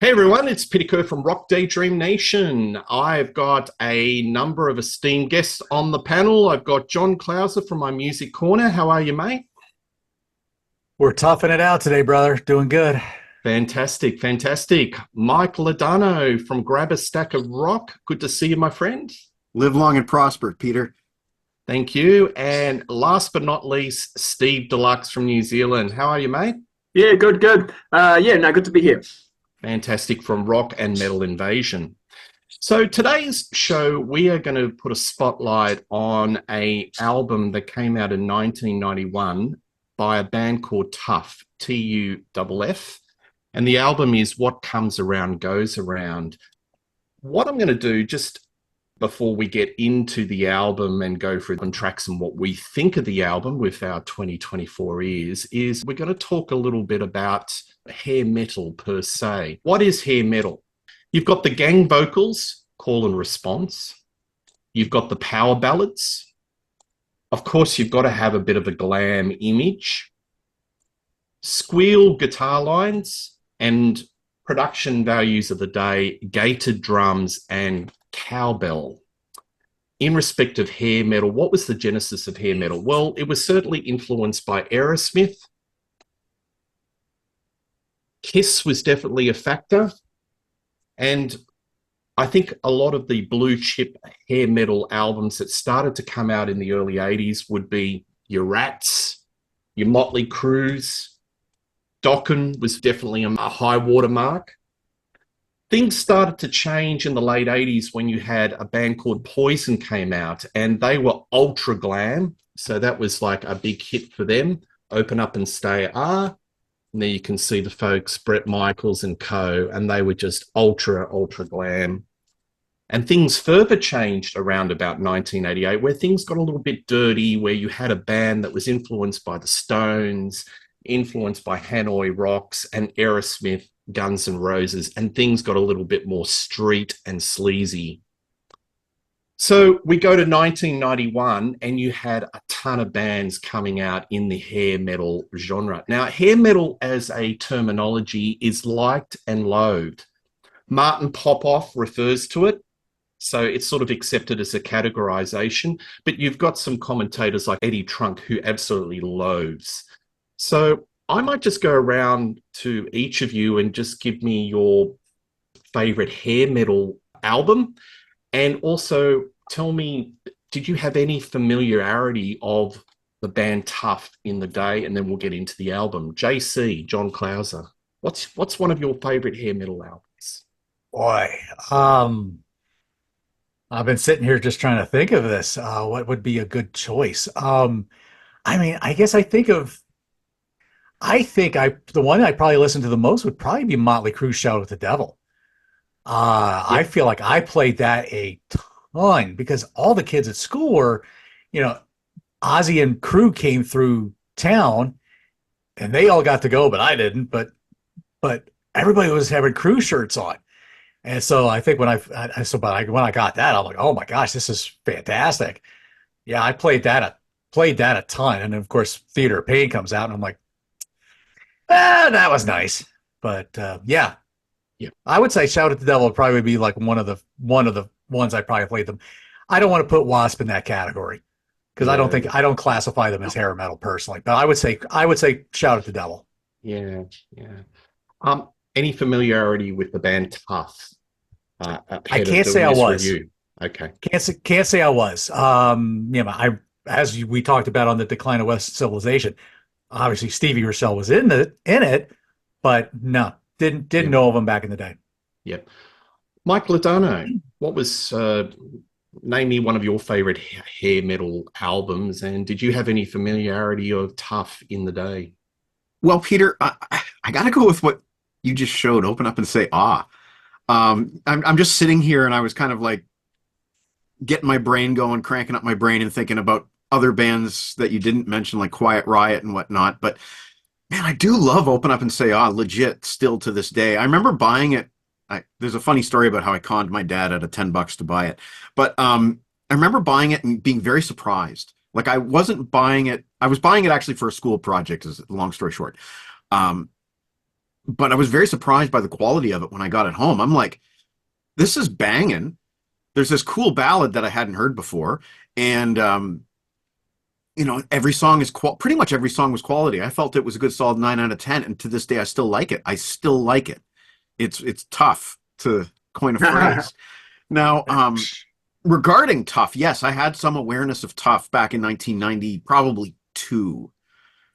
Hey everyone, it's Peter Kerr from Daydream Nation. I've got a number of esteemed guests on the panel. I've got John Clauser from my Music Corner. How are you, mate? We're toughing it out today, brother. Doing good. Fantastic, fantastic. Mike Ladano from Grab a Stack of Rock. Good to see you, my friend. Live long and prosper, Peter. Thank you. And last but not least, Steve Deluxe from New Zealand. How are you, mate? Yeah, good, good. Good to be here. Fantastic from Rock and Metal Invasion. So today's show, we are going to put a spotlight on a album that came out in 1991 by a band called Tuff, Tuff. And the album is What Comes Around Goes Around. What I'm going to do just before we get into the album and go through the tracks and what we think of the album with our 2024 ears, is we're going to talk a little bit about hair metal per se. What is hair metal? You've got the gang vocals, call and response. You've got the power ballads. Of course, you've got to have a bit of a glam image. Squeal guitar lines and production values of the day, gated drums and cowbell. In respect of hair metal, what was the genesis of hair metal? Well, it was certainly influenced by Aerosmith. Kiss was definitely a factor. And I think a lot of the blue chip hair metal albums that started to come out in the early 80s would be your Rats, your Motley Crues. Dokken was definitely a high watermark. Things started to change in the late 80s when you had a band called Poison came out, and they were ultra glam. So that was like a big hit for them. Open Up and Stay Are. And there you can see the folks, Bret Michaels and co, and they were just ultra glam. And things further changed around about 1988, where things got a little bit dirty, where you had a band that was influenced by the Stones, influenced by Hanoi Rocks and Aerosmith, Guns N' Roses, and things got a little bit more street and sleazy. So we go to 1991 and you had a ton of bands coming out in the hair metal genre. Now, hair metal as a terminology is liked and loathed. Martin Popoff refers to it, so it's sort of accepted as a categorization, but you've got some commentators like Eddie Trunk who absolutely loathes. So I might just go around to each of you and just give me your favorite hair metal album. And also tell me, did you have any familiarity of the band Tuff in the day? And then we'll get into the album. JC, John Clauser, what's one of your favorite hair metal albums? Boy, I've been sitting here just trying to think of this. What would be a good choice? I guess the one I probably listened to the most would probably be Motley Crue Shout at the Devil. I feel like I played that a ton because all the kids at school were, Ozzy and crew came through town and they all got to go, but I didn't. But everybody was having crew shirts on. And so I think when I got that, I'm like, oh my gosh, this is fantastic. Yeah, I played that a ton. And of course, Theater of Pain comes out and I'm like, that was nice. But yeah. I would say Shout at the Devil would probably be like one of the ones I probably played them. I don't want to put Wasp in that category because I don't classify them as hair metal personally. But I would say Shout at the Devil. Yeah. Any familiarity with the band Tuff? I can't say I was. Review? Okay. Can't say I was. As we talked about on the Decline of Western Civilization, obviously Stevie Rochelle was in it, but no, didn't know of him back in the day. Yep. Mike Ladano, what was name me one of your favorite hair metal albums, and did you have any familiarity of Tuff in the day? Well, Peter, I got to go with what you just showed. Open Up and Say Ah. I'm just sitting here and I was kind of like getting my brain going, cranking up my brain and thinking about other bands that you didn't mention, like Quiet Riot and whatnot. But man, I do love Open Up and Say Ah, legit, still to this day. I remember buying it. There's a funny story about how I conned my dad out of $10 to buy it. But I remember buying it and being very surprised. Like I wasn't buying it. I was buying it actually for a school project, is long story short. but I was very surprised by the quality of it when I got it home. I'm like, this is banging. There's this cool ballad that I hadn't heard before, and every song is pretty much every song was quality. I felt it was a good solid 9 out of 10, and to this day I still like it. I still like it. It's tough, to coin a phrase. Now, regarding Tuff, yes, I had some awareness of Tuff back in 1990, probably two.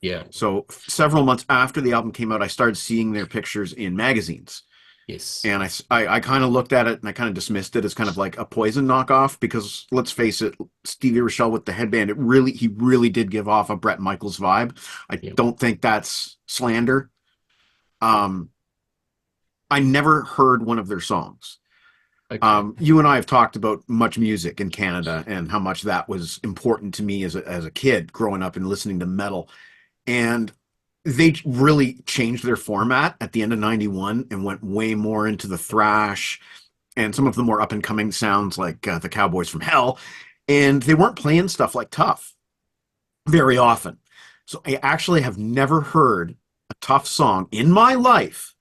Yeah. So several months after the album came out, I started seeing their pictures in magazines. Yes. And I kind of looked at it and I kind of dismissed it as kind of like a Poison knockoff, because let's face it, Stevie Rochelle with the headband, he really did give off a Bret Michaels vibe. I don't think that's slander. I never heard one of their songs. Okay. You and I have talked about Much Music in Canada and how much that was important to me as a kid growing up and listening to metal. And they really changed their format at the end of 91 and went way more into the thrash and some of the more up-and-coming sounds like the Cowboys from Hell. And they weren't playing stuff like Tuff very often. So I actually have never heard a Tuff song in my life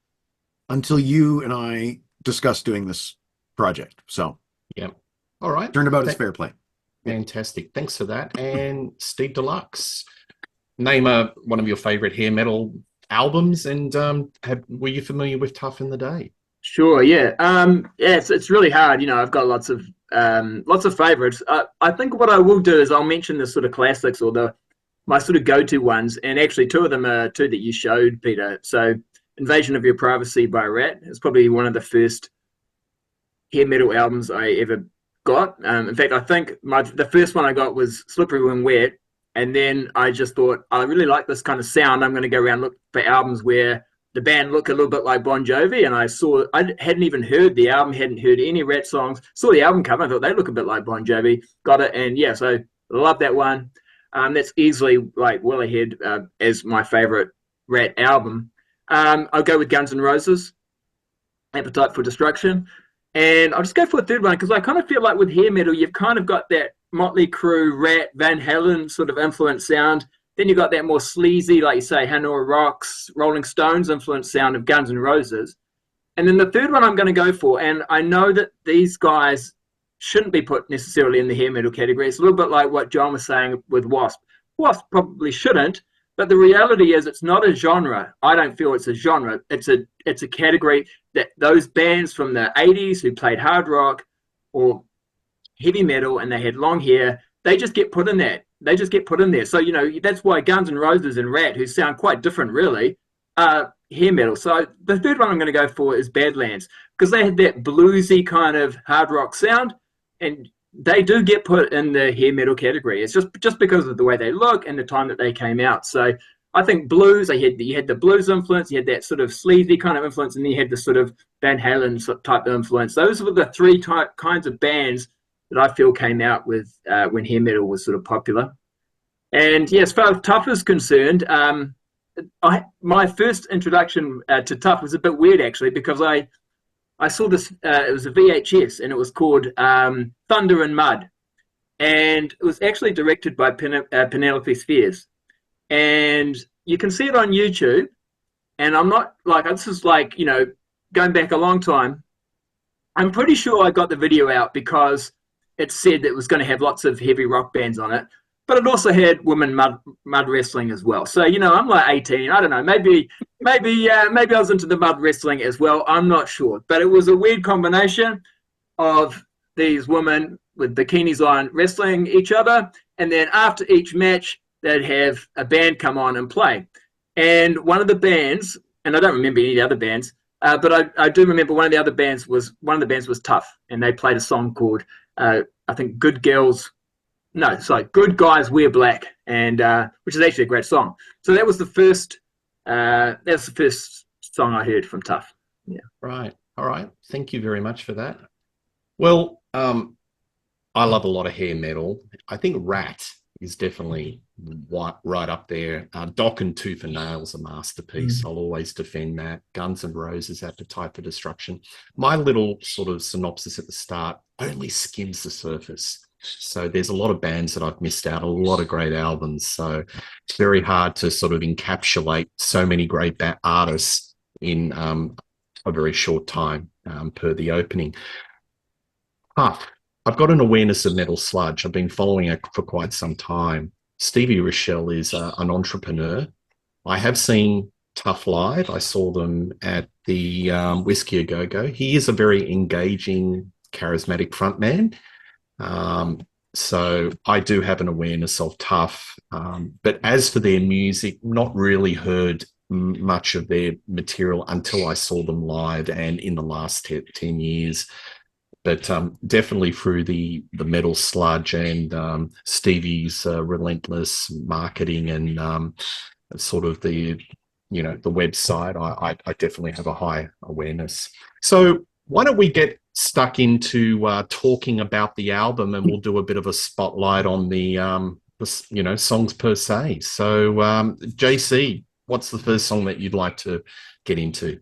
until you and I discussed doing this project. So, yeah. All right. Turnabout is fair play. Fantastic. Thanks for that. And Steve Deluxe, name one of your favorite hair metal albums, and were you familiar with Tuff in the day? Sure. Yeah. It's really hard. I've got lots of favorites. I think what I will do is I'll mention the sort of classics or my sort of go-to ones, and actually two of them are two that you showed, Peter. So Invasion of Your Privacy by Rat is probably one of the first hair metal albums I ever got. In fact, I think the first one I got was Slippery When Wet, and then I just thought, I really like this kind of sound. I'm going to go around look for albums where the band look a little bit like Bon Jovi, and I hadn't even heard the album, hadn't heard any Rat songs, saw the album cover, I thought they look a bit like Bon Jovi, got it, and yeah, so I love that one. That's easily well ahead as my favorite Rat album. I'll go with Guns N' Roses, Appetite for Destruction. And I'll just go for a third one because I kind of feel like with hair metal, you've kind of got that Motley Crue, Rat, Van Halen sort of influence sound. Then you've got that more sleazy, like you say, Hanoi Rocks, Rolling Stones influence sound of Guns N' Roses. And then the third one I'm going to go for, and I know that these guys shouldn't be put necessarily in the hair metal category. It's a little bit like what John was saying with Wasp. Wasp probably shouldn't, but the reality is it's not a genre. I don't feel it's a genre. It's a category that those bands from the 80s who played hard rock or heavy metal and they had long hair, they just get put in that. They just get put in there. So, that's why Guns N' Roses and Rat, who sound quite different really, are hair metal. So the third one I'm going to go for is Badlands, because they had that bluesy kind of hard rock sound, and they do get put in the hair metal category. It's just because of the way they look and the time that they came out. So I think blues, you had the blues influence, you had that sort of sleazy kind of influence, and then you had the sort of Van Halen type of influence. Those were the three kinds of bands that I feel came out with when hair metal was sort of popular. And yeah, as far as Tuff is concerned, my first introduction to Tuff was a bit weird actually, because I saw this, it was a VHS, and it was called Thunder and Mud. And it was actually directed by Penelope Spheres. And you can see it on YouTube. And I'm not like, this is like, going back a long time. I'm pretty sure I got the video out because it said that it was going to have lots of heavy rock bands on it. But it also had women mud wrestling as well. So, I'm like 18. I don't know. Maybe I was into the mud wrestling as well. I'm not sure. But it was a weird combination of these women with bikinis on wrestling each other. And then after each match, they'd have a band come on and play. And one of the bands, and I don't remember any of the other bands, but I do remember one of the bands was Tuff. And they played a song called, I think, Good Guys Wear Black, and which is actually a great song. So that was the first song I heard from Tuff. Yeah. Right. All right. Thank you very much for that. Well, I love a lot of hair metal. I think Rat is definitely right up there. Doc and Tooth and Nail's a masterpiece. I'll always defend that. Guns N' Roses, Appetite for Destruction. My little sort of synopsis at the start only skims the surface. So there's a lot of bands that I've missed out, a lot of great albums. So it's very hard to sort of encapsulate so many great artists in a very short time, per the opening. Tuff. I've got an awareness of metal sludge. I've been following it for quite some time. Stevie Rochelle is an entrepreneur. I have seen Tuff live. I saw them at the Whiskey A Go Go. He is a very engaging, charismatic frontman. So I do have an awareness of Tuff. But as for their music, not really heard much of their material until I saw them live and in the last 10 years. But definitely through the metal sludge and Stevie's relentless marketing and sort of the website, I definitely have a high awareness. So why don't we get stuck into talking about the album, and we'll do a bit of a spotlight on the songs per se. So JC, what's the first song that you'd like to get into?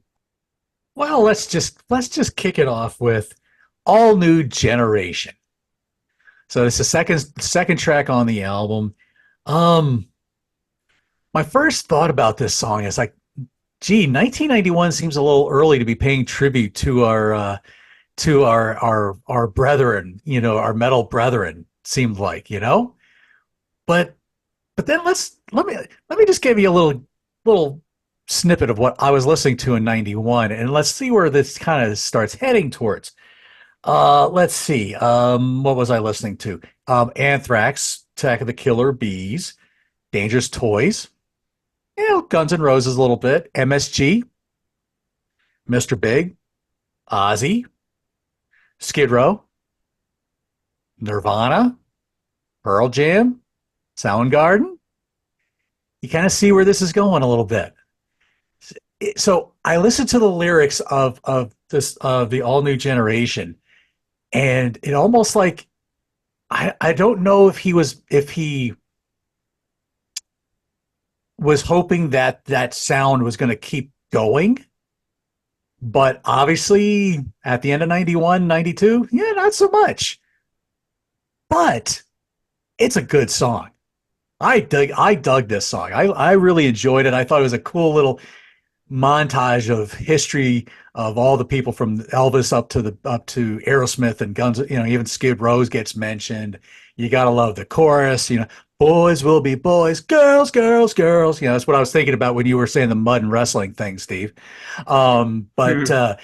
Well, let's just kick it off with All New Generation. So it's the second track on the album. My first thought about this song is like, gee, 1991 seems a little early to be paying tribute to our brethren, our metal brethren, seemed like, But then let me just give you a little snippet of what I was listening to in 91, and let's see where this kind of starts heading towards. Let's see. What was I listening to? Anthrax, Attack of the Killer Bees, Dangerous Toys, Guns N' Roses a little bit, MSG, Mr. Big, Ozzy, Skid Row, Nirvana, Pearl Jam, Soundgarden. You kind of see where this is going a little bit. So I listened to the lyrics of the All New Generation, and it almost like I don't know if he was hoping that sound was going to keep going, but obviously at the end of 91, 92, not so much. But it's a good song. I dug this song. I really enjoyed it. I thought it was a cool little montage of history of all the people from Elvis up to Aerosmith and Guns. Even Skid Row gets mentioned. You gotta love the chorus. Boys will be boys, girls, girls, girls. That's what I was thinking about when you were saying the mud and wrestling thing, Steve. I don't know.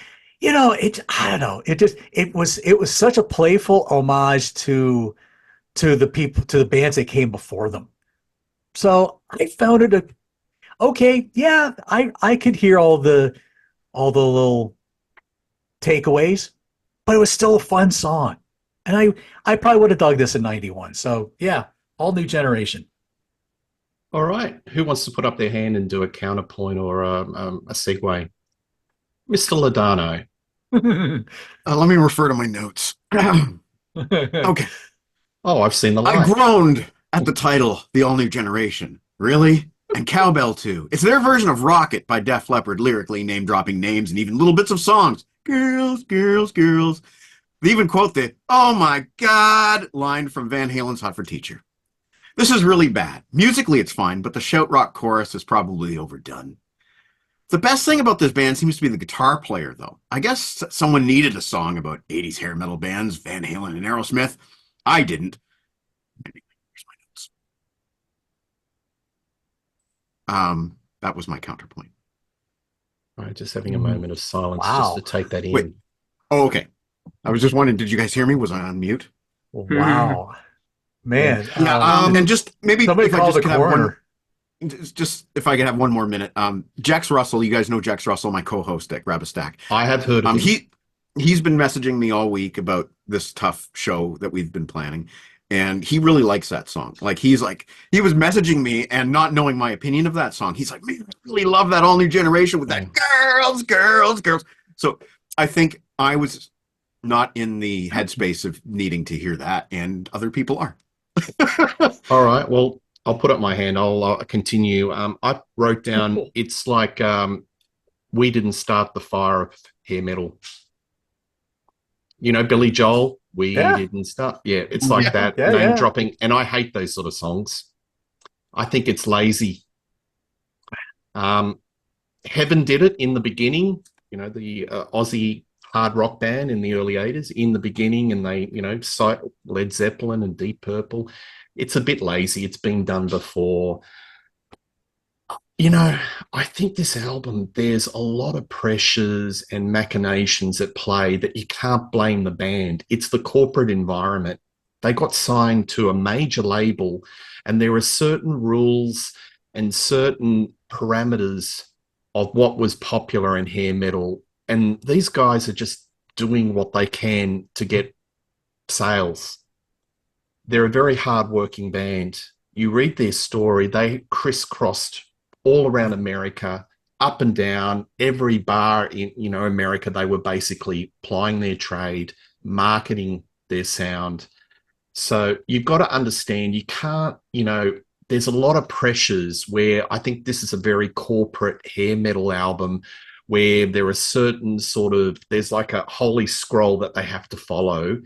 It was such a playful homage to the bands that came before them. So I found it okay. Yeah, I could hear all the little takeaways, but it was still a fun song. And I probably would have dug this in 91. So yeah, All New Generation. All right. Who wants to put up their hand and do a counterpoint or a segue? Mr. Ladano. Let me refer to my notes. Okay. Oh, I've seen the I line. groaned at the title, The All New Generation. Really? And Cowbell, too. It's their version of Rocket by Def Leppard, lyrically name-dropping names and even little bits of songs. Girls, girls, girls. They even quote the, "Oh my God," line from Van Halen's Hot for Teacher. This is really bad. Musically, it's fine, but the shout rock chorus is probably overdone. The best thing about this band seems to be the guitar player, though. I guess someone needed a song about 80s hair metal bands, Van Halen and Aerosmith. I didn't. Here's my notes. That was my counterpoint. All right, just having a moment of silence Wow. just to take that in. Wait. Oh, okay. I was just wondering, did you guys hear me? Was I on mute? Wow. Man. Yeah, and just maybe somebody if I call just the could have coroner. just if I could have one more minute. Jax Russell, you guys know Jax Russell, my co-host at Grab a Stack. I have heard of him. He's been messaging me all week about this Tuff show that we've been planning, and he really likes that song. He was messaging me and not knowing my opinion of that song. He's like, "Man, I really love that All New Generation with that girls, girls, girls." So I think I was not in the headspace of needing to hear that, and other people are. All right. Well, I'll put up my hand. I'll continue. I wrote down, it's like we didn't start the fire of hair metal. Billy Joel, we didn't start. Yeah, it's like that name dropping. And I hate those sort of songs. I think it's lazy. Heaven did it in the beginning, the Aussie hard rock band in the early 80s in the beginning, and they, cite Led Zeppelin and Deep Purple. It's a bit lazy. It's been done before. I think this album, there's a lot of pressures and machinations at play that you can't blame the band. It's the corporate environment. They got signed to a major label, and there are certain rules and certain parameters of what was popular in hair metal. And these guys are just doing what they can to get sales. They're a very hardworking band. You read their story, they crisscrossed all around America, up and down, every bar in, America. They were basically plying their trade, marketing their sound. So you've got to understand, you can't, there's a lot of pressures where I think this is a very corporate hair metal album where there are certain there's like a holy scroll that they have to follow,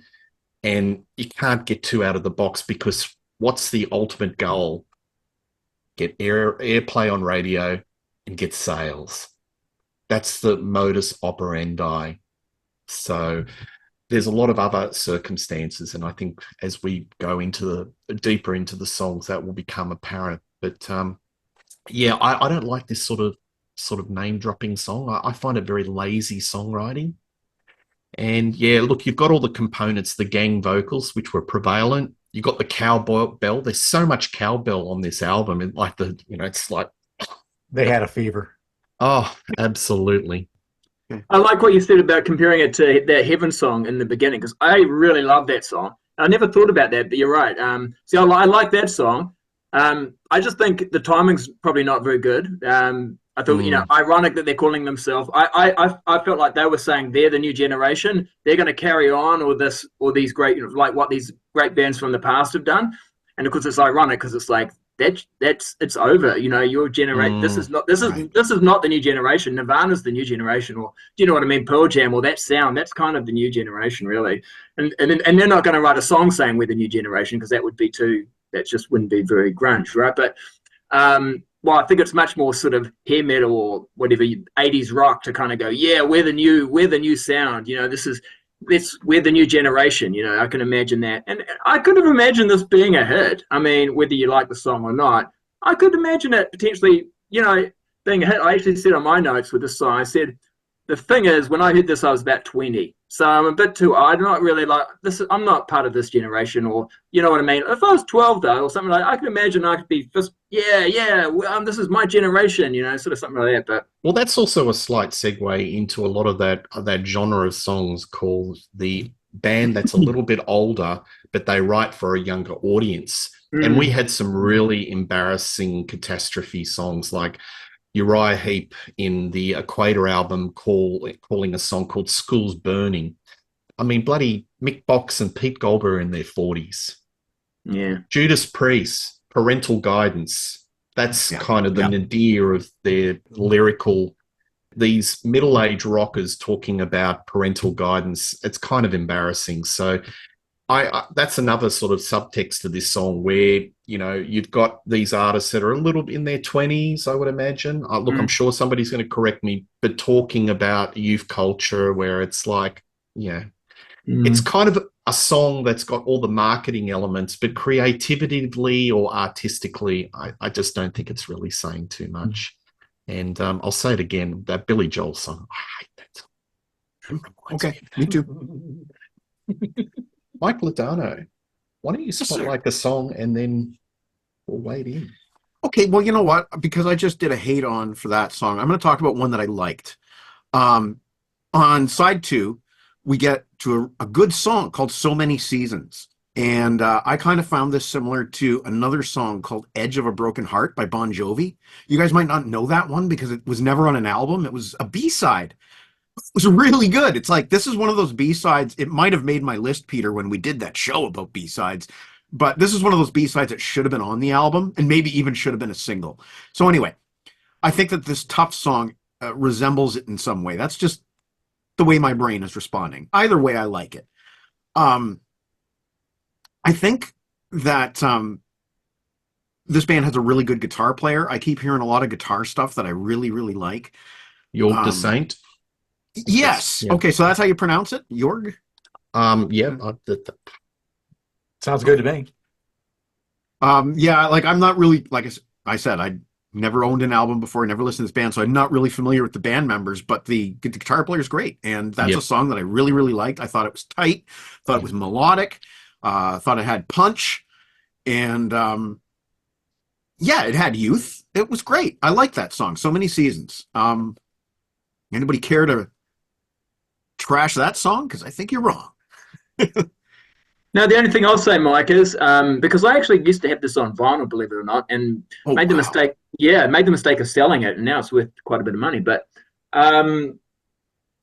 and you can't get too out of the box, because what's the ultimate goal? Get airplay on radio and get sales. That's the modus operandi. So there's a lot of other circumstances, and I think as we go deeper into the songs, that will become apparent. But I don't like this sort of name dropping song. I find it very lazy songwriting. And yeah, look, you've got all the components, the gang vocals, which were prevalent. You got the cowbell. There's so much cowbell on this album, and it's like they had a fever. Oh, absolutely. I like what you said about comparing it to that Heaven song in the beginning, because I really love that song. I never thought about that, but you're right. I like that song. I just think the timing's probably not very good. I thought, ironic that they're calling themselves. I felt like they were saying they're the new generation. They're going to carry on all these great, like what these great bands from the past have done. And of course, it's ironic because it's like it's over. Your generation. This is not the new generation. Nirvana's the new generation, or do you know what I mean? Pearl Jam, or that sound. That's kind of the new generation, really. And they're not going to write a song saying we're the new generation, because that would be that just wouldn't be very grunge, right? But well, I think it's much more sort of hair metal or whatever 80s rock to kind of go, yeah, we're the new sound. We're the new generation. I can imagine that, and I could have imagined this being a hit. I mean, whether you like the song or not, I could imagine it potentially, being a hit. I actually said on my notes with this song, I said, the thing is, when I heard this, I was about 20. So I'm a bit too old. I'm not really like this. I'm not part of this generation, or you know what I mean. If I was 12 though, or something like, I can imagine I could be just, this is my generation, sort of something like that. But well, that's also a slight segue into a lot of that genre of songs called the band that's a little bit older, but they write for a younger audience. And we had some really embarrassing catastrophe songs like Uriah Heep in the Equator album calling a song called School's Burning. I mean, bloody Mick Box and Pete Goldberg in their 40s. Yeah. Judas Priest, Parental Guidance. That's kind of the nadir of their lyrical, these middle-aged rockers talking about parental guidance. It's kind of embarrassing. So that's another sort of subtext to this song where, you've got these artists that are a little in their 20s, I would imagine. I'm sure somebody's going to correct me, but talking about youth culture where it's like, it's kind of a song that's got all the marketing elements, but creatively or artistically, I just don't think it's really saying too much. And I'll say it again, that Billy Joel song, I hate that song. Okay, me too. Mike Ladano, why don't you spotlight the song and then we'll wade in? Okay, well, you know what? Because I just did a hate on for that song, I'm going to talk about one that I liked. On side 2, we get to a good song called So Many Seasons. And I kind of found this similar to another song called Edge of a Broken Heart by Bon Jovi. You guys might not know that one because it was never on an album. It was a B-side. It was really good. It's like, this is one of those B-sides. It might have made my list, Peter, when we did that show about B-sides. But this is one of those B-sides that should have been on the album and maybe even should have been a single. So anyway, I think that this Tuff song resembles it in some way. That's just the way my brain is responding. Either way, I like it. I think that this band has a really good guitar player. I keep hearing a lot of guitar stuff that I really, really like. Jorg the Saint. Yes. Yeah. Okay, so that's how you pronounce it? Jorg? Yeah. Sounds good to me. Yeah, like I'm not really, like I said, I never owned an album before, never listened to this band, so I'm not really familiar with the band members, but the guitar player is great. And that's a song that I really, really liked. I thought it was tight, thought it was melodic, thought it had punch, and yeah, it had youth. It was great. I like that song. So Many Seasons. Anybody care to trash that song? Because I think you're wrong. Now, the only thing I'll say, Mike, is because I actually used to have this on vinyl, believe it or not, and made the mistake. Yeah, made the mistake of selling it, and now it's worth quite a bit of money. But my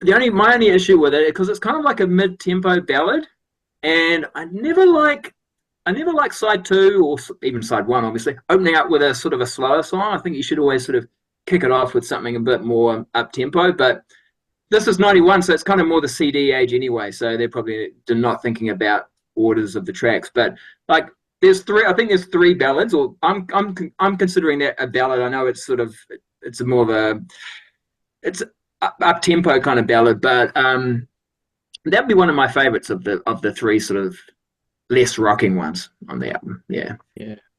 only issue with it, because it's kind of like a mid-tempo ballad, and I never like side two or even side one, obviously, opening up with a sort of a slower song. I think you should always sort of kick it off with something a bit more up-tempo, but this is 91, so it's kind of more the CD age anyway, so they're probably not thinking about orders of the tracks. But like there's three ballads, or I'm considering that a ballad. I know it's more of a up-tempo kind of ballad, but that'd be one of my favorites of the three sort of less rocking ones on the album. Yeah.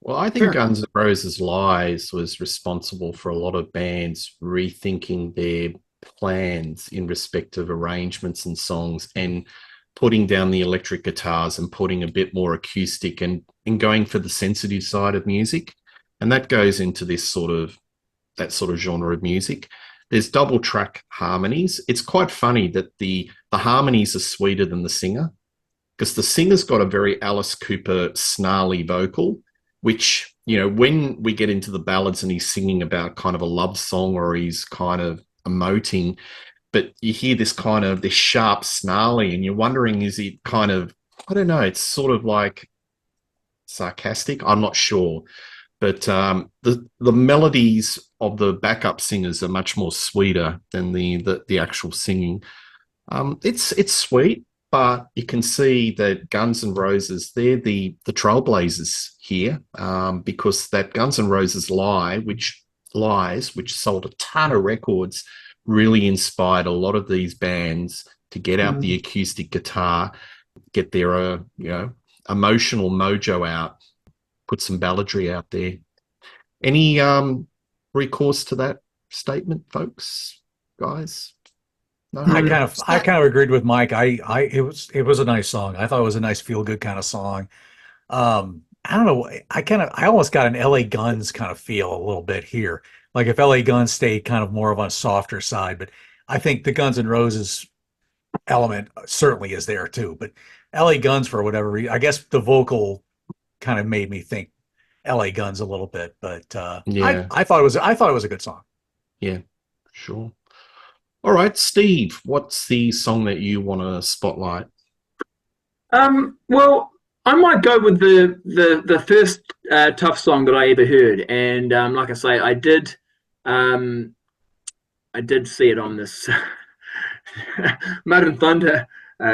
Well, I think Guns N' Roses Lies was responsible for a lot of bands rethinking their plans in respect of arrangements and songs, and putting down the electric guitars and putting a bit more acoustic and going for the sensitive side of music. And that goes into that sort of genre of music. There's double track harmonies. It's quite funny that the harmonies are sweeter than the singer, because the singer's got a very Alice Cooper snarly vocal, which, when we get into the ballads and he's singing about kind of a love song or he's kind of emoting, but you hear this sharp snarly, and you're wondering, is he kind of, I don't know, it's sort of like sarcastic. I'm not sure. But the melodies of the backup singers are much more sweeter than the actual singing. It's sweet, but you can see that Guns N' Roses, they're the trailblazers here, because that Guns N' Roses which sold a ton of records, really inspired a lot of these bands to get out the acoustic guitar, get their emotional mojo out, put some balladry out there. Any recourse to that statement, folks, guys? No? I kind of agreed with Mike. It was a nice song. I thought it was a nice feel good kind of song. I don't know. I almost got an LA Guns kind of feel a little bit here. Like if LA Guns stayed kind of more of on a softer side, but I think the Guns N' Roses element certainly is there too. But LA Guns, for whatever reason, I guess the vocal kind of made me think LA Guns a little bit. But I thought it was a good song. Yeah, sure. All right, Steve, what's the song that you want to spotlight? Well, I might go with the first Tuff song that I ever heard, and like I say, I did see it on this Mud and Thunder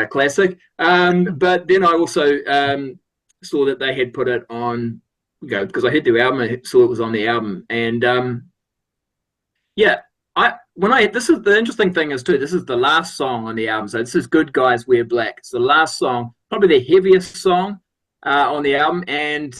classic, but then I also saw that they had put it on, because I heard their album, I saw it was on the album, and this is the interesting thing is too, this is the last song on the album, so this is Good Guys Wear Black. It's the last song, probably the heaviest song on the album, and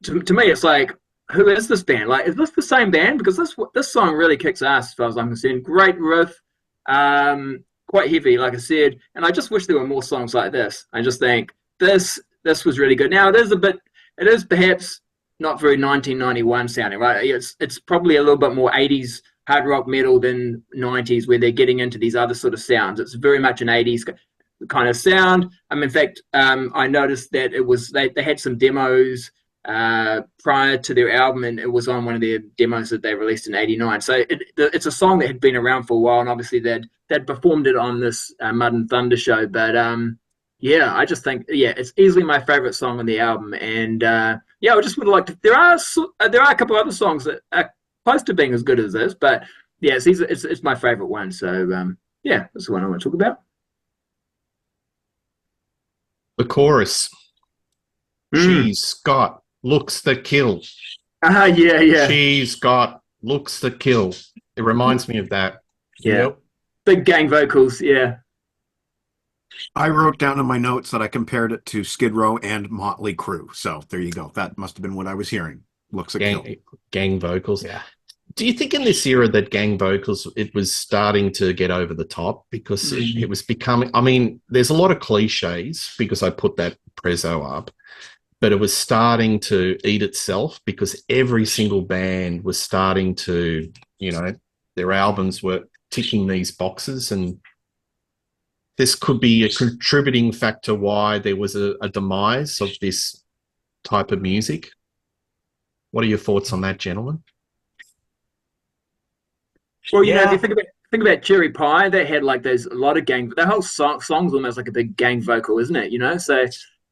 to me it's like, who is this band? Like, is this the same band? Because this song really kicks ass as far as I'm concerned. Great riff, quite heavy, like I said, and I just wish there were more songs like this. I just think this was really good. Now it is perhaps not very 1991 sounding, right? It's probably a little bit more 80s hard rock metal than 90s, where they're getting into these other sort of sounds. It's very much an 80s kind of sound. In fact, I noticed that it was they had some demos prior to their album, and it was on one of their demos that they released in '89. So it's a song that had been around for a while, and obviously they'd performed it on this Mud and Thunder show. But I just think it's easily my favorite song on the album, and I just would like to. There are a couple other songs that are close to being as good as this, but it's my favorite one. So that's the one I want to talk about. The chorus. She's got looks that kill. Yeah. She's got looks that kill. It reminds me of that. Yeah. Yep. Big gang vocals, yeah. I wrote down in my notes that I compared it to Skid Row and Motley Crue. So there you go. That must have been what I was hearing. Looks a kill. Gang vocals. Yeah. Do you think in this era that gang vocals, it was starting to get over the top because it was becoming, I mean, there's a lot of cliches because I put that prezzo up, but it was starting to eat itself because every single band was starting to, you know, their albums were ticking these boxes, and this could be a contributing factor why there was a demise of this type of music. What are your thoughts on that, gentlemen? Well, you know, if you think about Cherry Pie, they had like a lot of gang. The whole song's almost like a big gang vocal, isn't it? You know, so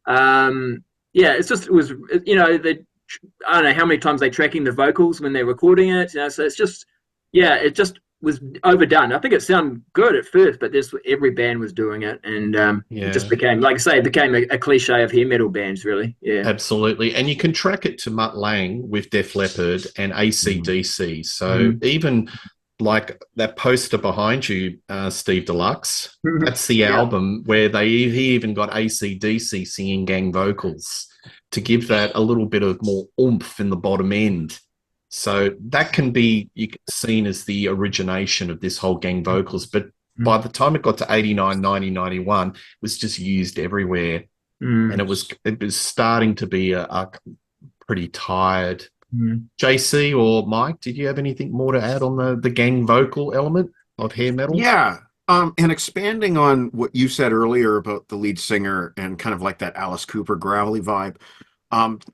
yeah, it was you know, I don't know how many times they're tracking the vocals when they're recording it. You know, so it's just it just was overdone. I think it sounded good at first, but every band was doing it, and it just became, like I say, it became a cliche of hair metal bands, really. Yeah, absolutely. And you can track it to Mutt Lange with Def Leppard and AC/DC. So even like that poster behind you, Steve Deluxe, that's the album where he even got AC/DC singing gang vocals to give that a little bit of more oomph in the bottom end. So that can be seen as the origination of this whole gang vocals. But by the time it got to 89, 90, 91, it was just used everywhere. And it was starting to be a pretty tired. JC or Mike, did you have anything more to add on the gang vocal element of hair metal? Yeah. And expanding on what you said earlier about the lead singer and kind of like that Alice Cooper gravelly vibe,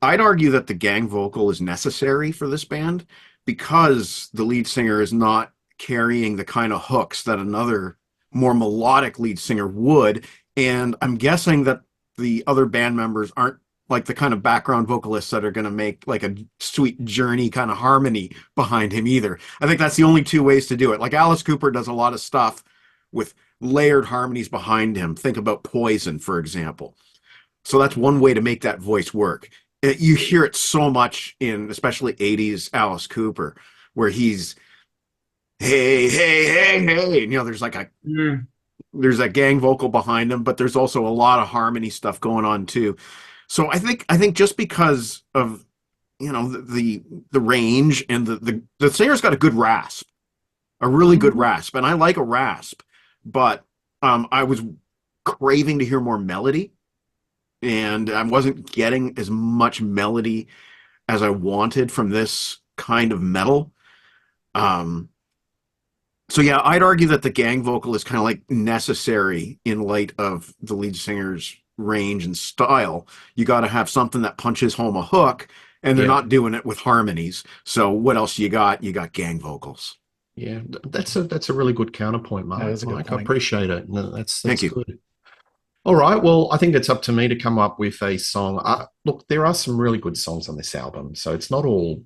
I'd argue that the gang vocal is necessary for this band because the lead singer is not carrying the kind of hooks that another more melodic lead singer would. And I'm guessing that the other band members aren't like the kind of background vocalists that are going to make like a sweet Journey kind of harmony behind him either. I think that's the only two ways to do it. Like Alice Cooper does a lot of stuff with layered harmonies behind him. Think about Poison, for example. So that's one way to make that voice work. You hear it so much in especially 80s Alice Cooper, where he's, hey, hey, hey, hey. And, you know, there's like there's that gang vocal behind him, but there's also a lot of harmony stuff going on too. So I think just because of, you know, the range and the singer's got a good rasp, a really good rasp. And I like a rasp, but I was craving to hear more melody. And I wasn't getting as much melody as I wanted from this kind of metal. So yeah, I'd argue that the gang vocal is kind of like necessary in light of the lead singer's range and style. You got to have something that punches home a hook, and they're not doing it with harmonies. So what else you got? You got gang vocals. Yeah, that's a really good counterpoint, Mark. I appreciate it. No, that's Thank you. Good. All right. Well, I think it's up to me to come up with a song. Look, there are some really good songs on this album, so it's not all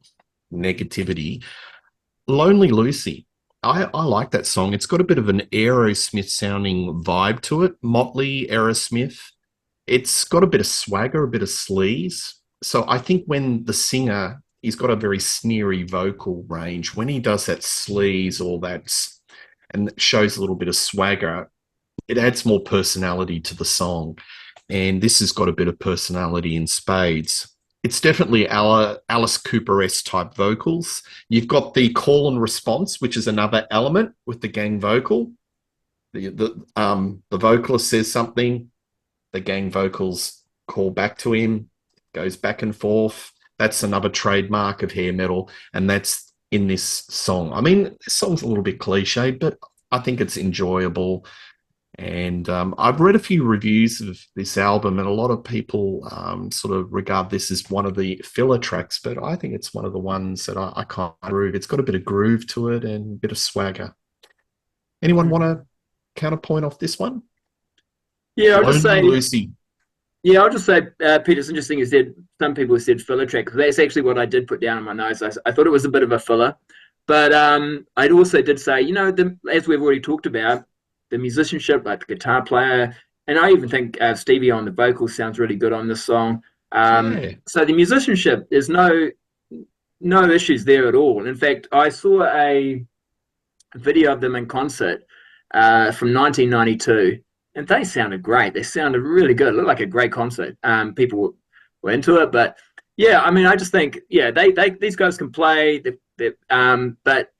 negativity. Lonely Lucy. I like that song. It's got a bit of an Aerosmith sounding vibe to it. Motley, Aerosmith. It's got a bit of swagger, a bit of sleaze. So I think when the singer, he's got a very sneery vocal range. When he does that sleaze or that, and shows a little bit of swagger, it adds more personality to the song. And this has got a bit of personality in spades. It's definitely Alice Cooper-esque type vocals. You've got the call and response, which is another element with the gang vocal. The vocalist says something, the gang vocals call back to him, goes back and forth. That's another trademark of hair metal, and that's in this song. I mean, this song's a little bit cliched, but I think it's enjoyable. And I've read a few reviews of this album, and a lot of people sort of regard this as one of the filler tracks, but I think it's one of the ones that I can't groove. It's got a bit of groove to it and a bit of swagger. Anyone want to counterpoint off this one? Yeah, I'll just say Lucy. Yeah, I'll just say, Peter, it's interesting you said some people said filler track. That's actually what I did put down in my notes. I thought it was a bit of a filler. But I also did say, you know, as we've already talked about, the musicianship, like the guitar player, and I even think Stevie on the vocals sounds really good on this song. So the musicianship, there's no issues there at all. In fact, I saw a video of them in concert from 1992, and they sounded great. They sounded really good. It looked like a great concert. People were into it, but yeah, I mean, I just think, yeah, these guys can play. But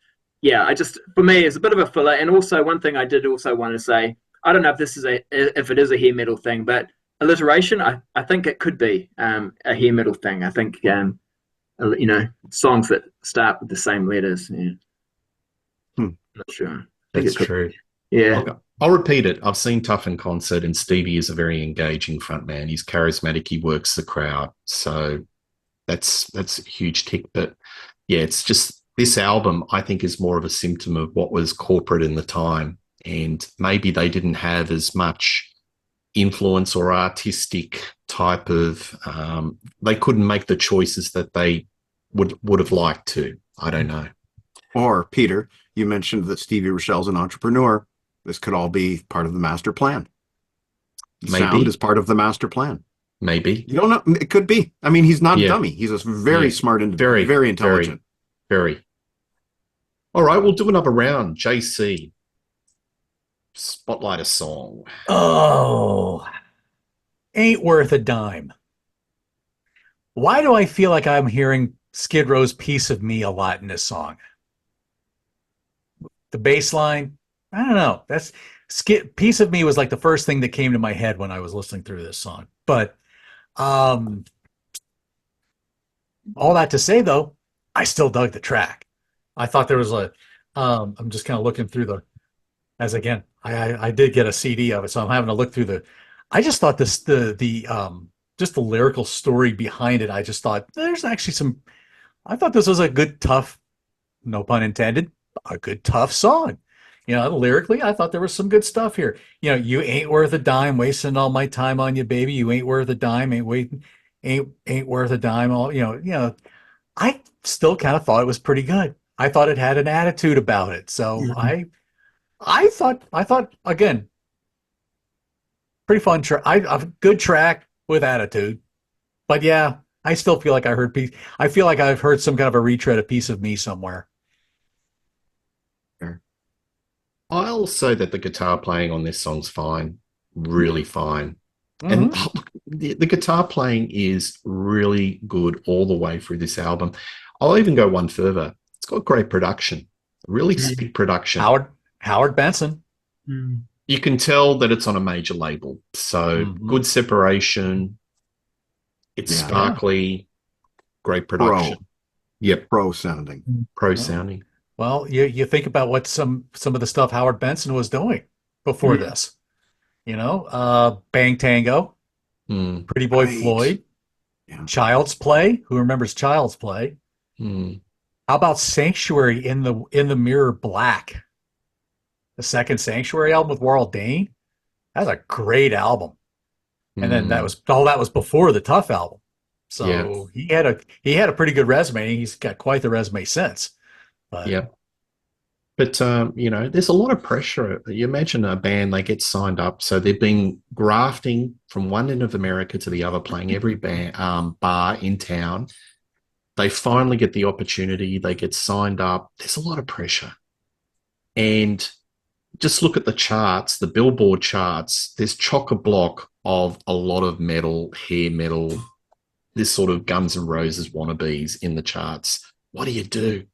yeah, for me, it's a bit of a filler. And also, one thing I did also want to say, I don't know if it is a hair metal thing, but alliteration, I think it could be a hair metal thing. I think songs that start with the same letters. Yeah. Not sure. That's true. Yeah. I'll repeat it. I've seen Tuff in concert, and Stevie is a very engaging frontman. He's charismatic. He works the crowd. So that's a huge tick. But yeah, it's just this album, I think, is more of a symptom of what was corporate in the time. And maybe they didn't have as much influence or artistic type of, they couldn't make the choices that they would have liked to. I don't know. Or, Peter, you mentioned that Stevie Rochelle's an entrepreneur. This could all be part of the master plan. Maybe. Sound is part of the master plan. Maybe. You don't know. It could be. I mean, he's not a dummy. He's a very smart individual. Very intelligent. Very. All right, we'll do another round. JC. Spotlight a song. Oh, Ain't Worth a Dime. Why do I feel like I'm hearing Skid Row's Piece of Me a lot in this song? The bass line, I don't know. Piece of Me was like the first thing that came to my head when I was listening through this song. But all that to say, though, I still dug the track. I thought there was I'm just kind of looking through I did get a CD of it, so I'm having to look through I just thought just the lyrical story behind it. I just thought there's actually I thought this was a good, tough, no pun intended, a good, tough song. Lyrically, I thought there was some good stuff here. You ain't worth a dime, wasting all my time on you, baby. You ain't worth a dime, ain't worth a dime. I still kind of thought it was pretty good. I thought it had an attitude about it. So I thought again, pretty fun track. A good track with attitude. But yeah, I still feel like I feel like I've heard some kind of a retread, a Piece of Me somewhere. I'll say that the guitar playing on this song's fine, really fine. Mm-hmm. And the guitar playing is really good all the way through this album. I'll even go one further. It's got great production, really sick production. Howard Benson. You can tell that it's on a major label. So good separation. It's sparkly, great production. Pro sounding. Pro sounding. Well, you think about what some of the stuff Howard Benson was doing before this. Bang Tango, Pretty Boy Floyd, Child's Play. Who remembers Child's Play? How about Sanctuary in the Mirror Black? The second Sanctuary album with Warren Dane. That's a great album. And then that was before the Tuff album. So he had a pretty good resume. He's got quite the resume since. But there's a lot of pressure. You imagine a band, they get signed up, so they've been grafting from one end of America to the other, playing every bar in town. They finally get the opportunity. They get signed up. There's a lot of pressure. And just look at the charts, the Billboard charts. There's chock-a-block of a lot of metal, hair metal, this sort of Guns N' Roses wannabes in the charts. What do?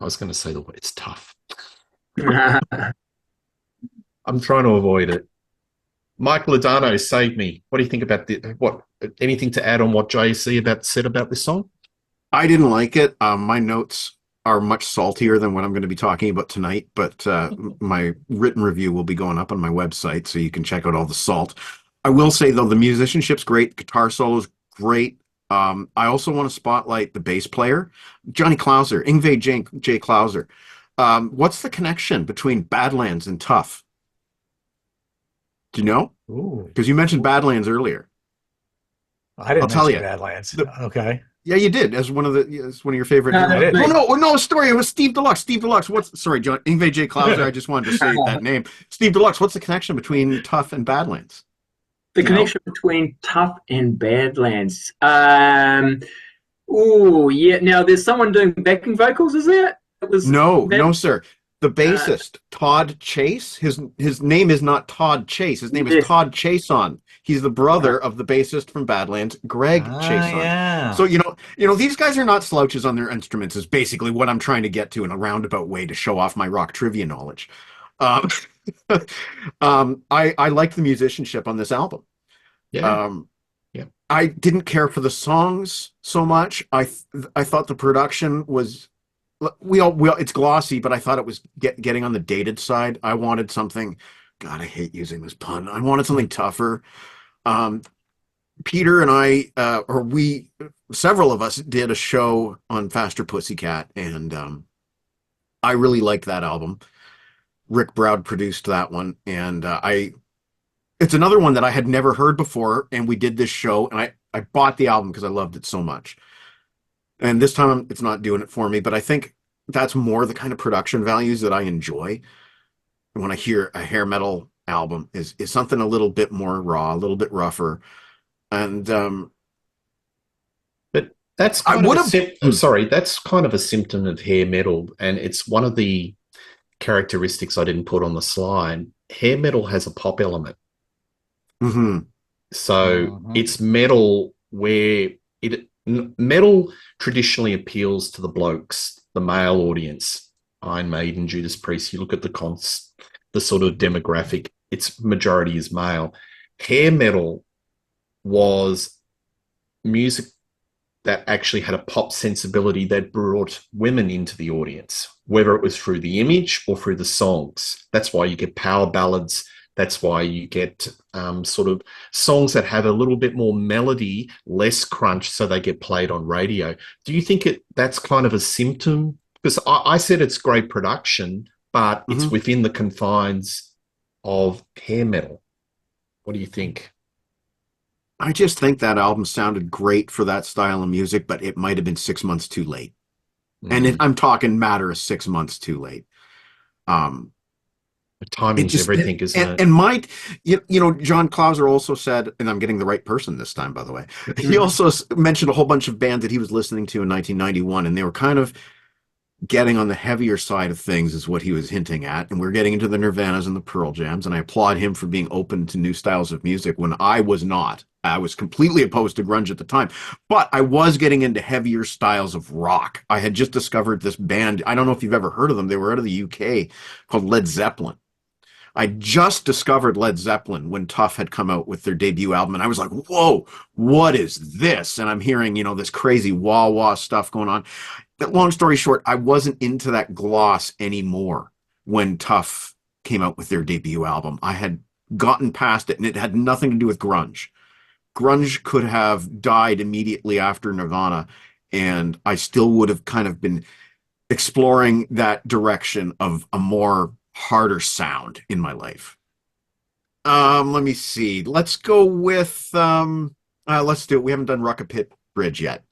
I was going to say the word, it's tough. I'm trying to avoid it. Mike Ladano, save me. What do you think about anything to add on what JC said about this song? I didn't like it. My notes are much saltier than what I'm going to be talking about tonight, but my written review will be going up on my website, so you can check out all the salt. I will say, though, the musicianship's great. Guitar solo's great. I also want to spotlight the bass player, Johnny Klauser, Yngwie J. Klauser. What's the connection between Badlands and Tuff? Do you know? Because you mentioned Badlands earlier. I didn't mention Badlands. Okay. Yeah, you did. As one of your favorite. No, story. It was Steve Deluxe. Steve Deluxe. Sorry, John. Yngwie J. Klauser. I just wanted to say that name. Steve Deluxe. What's the connection between Tuff and Badlands? The You know? connection between Tuff and Badlands. Oh, yeah. Now there's someone doing backing vocals, is there? It was No, that. no, sir. The Uh, bassist, Todd Chase. His name is not Todd Chase. His name is yes. Todd Chason. He's the brother of the bassist from Badlands, Greg Chason. Yeah. So these guys are not slouches on their instruments. Is basically what I'm trying to get to in a roundabout way to show off my rock trivia knowledge. Um, I liked the musicianship on this album. Yeah. Um, Yeah. I didn't care for the songs so much. I thought the production was we all it's glossy, but I thought it was getting on the dated side. I wanted something. God, I hate using this pun. I wanted something tougher. Um, Peter and I, or we, several of us did a show on Faster Pussycat, and I really liked that album. Rick Browd produced that one, and it's another one that I had never heard before, and we did this show, and I bought the album because I loved it so much. And this time it's not doing it for me, but I think that's more the kind of production values that I enjoy. When I hear a hair metal album is something a little bit more raw, a little bit rougher. And But that's I kind of would a have sorry, that's kind of a symptom of hair metal, and it's one of the characteristics I didn't put on the slide. Hair metal has a pop element. mm-hmm. So it's metal where metal traditionally appeals to the blokes, the male audience. Iron Maiden, Judas Priest. You look at the sort of demographic. Its majority is male. Hair metal was music that actually had a pop sensibility that brought women into the audience, whether it was through the image or through the songs. That's why you get power ballads. That's why you get sort of songs that have a little bit more melody, less crunch, so they get played on radio. Do you think that's kind of a symptom? Because I said it's great production, but it's within the confines of hair metal. What do you think? I just think that album sounded great for that style of music, but it might have been 6 months too late. And I'm talking matter of 6 months too late. Timing's everything, isn't it? And John Clauser also said, and I'm getting the right person this time, by the way. He also mentioned a whole bunch of bands that he was listening to in 1991, and they were kind of getting on the heavier side of things, is what he was hinting at. And we're getting into the Nirvanas and the Pearl Jams, and I applaud him for being open to new styles of music when I was not. I was completely opposed to grunge at the time, but I was getting into heavier styles of rock. I had just discovered this band. I don't know if you've ever heard of them. They were out of the UK, called Led Zeppelin. I just discovered Led Zeppelin when Tuff had come out with their debut album, and I was like, whoa, what is this? And I'm hearing, this crazy wah-wah stuff going on. But long story short, I wasn't into that gloss anymore when Tuff came out with their debut album. I had gotten past it, and it had nothing to do with grunge. Grunge could have died immediately after Nirvana, and I still would have kind of been exploring that direction of a more harder sound in my life. Let me see. Let's go with let's do it. We haven't done Rock a Pit Bridge yet.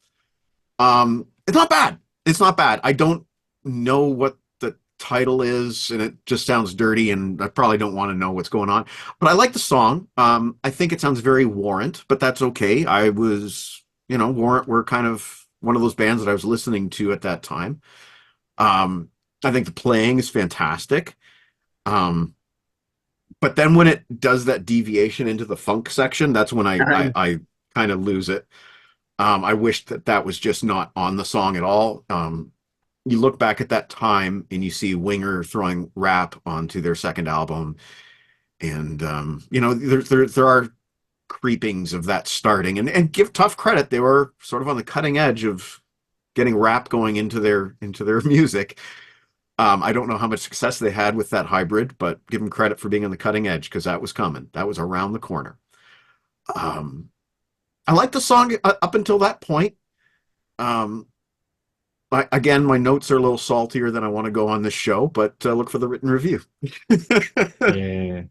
It's not bad. It's not bad. I don't know what the title is, and it just sounds dirty, and I probably don't want to know what's going on. But I like the song. I think it sounds very Warrant, but that's okay. I was, Warrant were kind of one of those bands that I was listening to at that time. I think the playing is fantastic. But then when it does that deviation into the funk section, that's when I kind of lose it. I wish that was just not on the song at all. You look back at that time and you see Winger throwing rap onto their second album, and there are creepings of that starting, and give Tuff credit. They were sort of on the cutting edge of getting rap going into their music. I don't know how much success they had with that hybrid, but give them credit for being on the cutting edge, because that was coming. That was around the corner. I like the song up until that point. Again, my notes are a little saltier than I want to go on this show, but look for the written review. Yeah.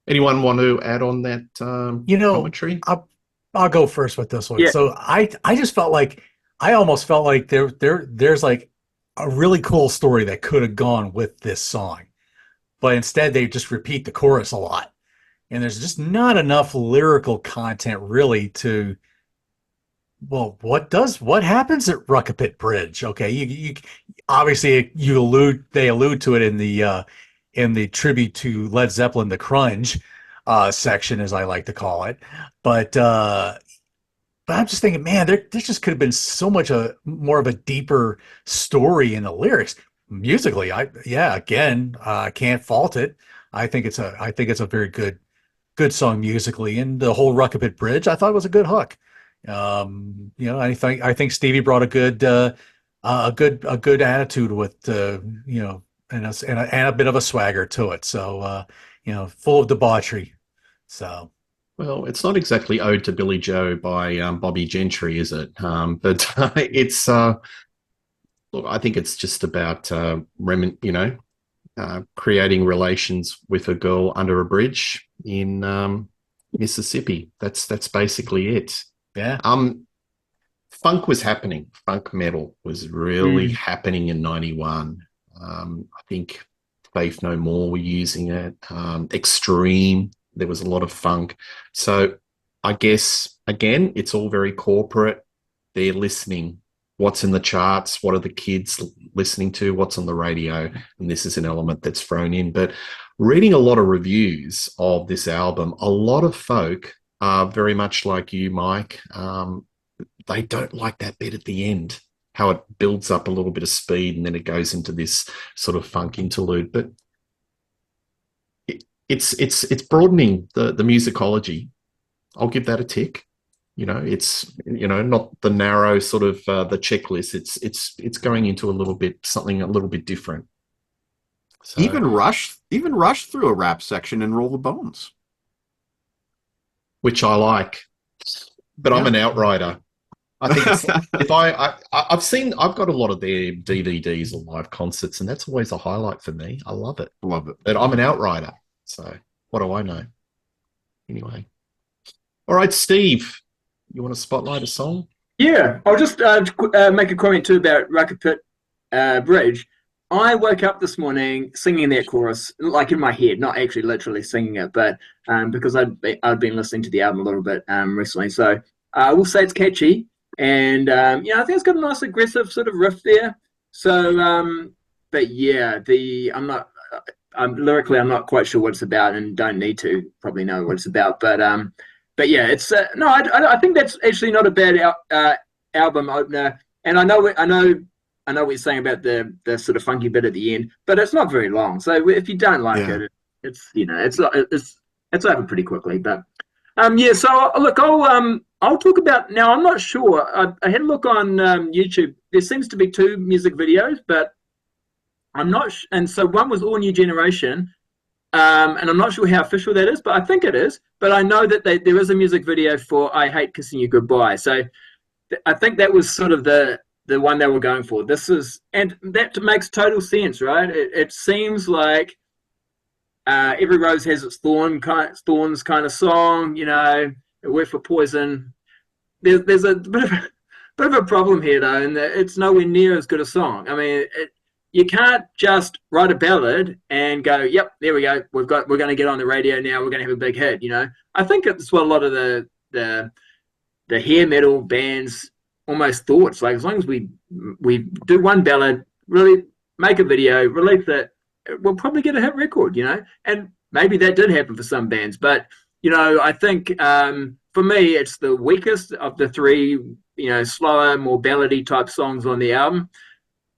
Anyone want to add on that commentary? I'll go first with this one. Yeah. So I just felt like, I almost felt like there's like a really cool story that could have gone with this song, but instead they just repeat the chorus a lot. and there's just not enough lyrical content really to. Well, what happens at Ruckapit Bridge? Okay, you obviously they allude to it in the tribute to Led Zeppelin, the Crunge section, as I like to call it. But I'm just thinking, man, there just could have been so much more of a deeper story in the lyrics. Musically, again, I can't fault it. I think it's a very good song musically, and the whole Ruckapit Bridge I thought was a good hook. I think Stevie brought a good attitude with and a bit of a swagger to it. So full of debauchery. So Well, it's not exactly Ode to Billy Joe by Bobby Gentry, is it? But it's look, I think it's just about creating relations with a girl under a bridge in Mississippi. That's basically it. yeah, Funk was happening. Funk metal was really happening in '91. I think Faith No More were using it. Extreme. There was a lot of funk. So I guess, again, it's all very corporate. They're listening. What's in the charts? What are the kids listening to? What's on the radio? And this is an element that's thrown in. But reading a lot of reviews of this album, a lot of folk are very much like you, Mike. They don't like that bit at the end, how it builds up a little bit of speed and then it goes into this sort of funk interlude. But it's broadening the musicology. I'll give that a tick. It's not the narrow sort of the checklist. It's going into something a little bit different. So, Even Rush through a rap section and Roll the Bones, which I like, but I'm an outrider. I think I've got a lot of their DVDs or live concerts, and that's always a highlight for me. I love it. Love it. But I'm an outrider. So what do I know? Anyway. All right, Steve, you want to spotlight a song? Yeah, I'll just make a comment too about Ruckapit Bridge. I woke up this morning singing that chorus, like in my head, not actually literally singing it, but because I'd been listening to the album a little bit recently. So I will say it's catchy, and I think it's got a nice aggressive sort of riff there. So, but yeah, lyrically, I'm not quite sure what it's about, and don't need to probably know what it's about. But yeah, it's no, I think that's actually not a bad album opener. And I know what you're saying about the sort of funky bit at the end, but it's not very long. So if you don't like it, it's over pretty quickly. But yeah. So look, I'll talk about now. I'm not sure. I had a look on YouTube. There seems to be 2 music videos, but I'm not. And so one was All New Generation, and I'm not sure how official that is, but I think it is. But I know that there is a music video for I Hate Kissing You Goodbye. So I think that was sort of the one they were going for. And that makes total sense, right? It seems like Every Rose Has Its Thorns kind of song. We're for Poison. There's a bit of a problem here though, and it's nowhere near as good a song. I mean, you can't just write a ballad and go, "Yep, there we go. We're going to get on the radio now. We're going to have a big hit." I think it's what a lot of the hair metal bands almost thought. It's like, as long as we do one ballad, really make a video, release it, we'll probably get a hit record. And maybe that did happen for some bands, but I think for me, it's the weakest of the 3, slower, more ballady type songs on the album.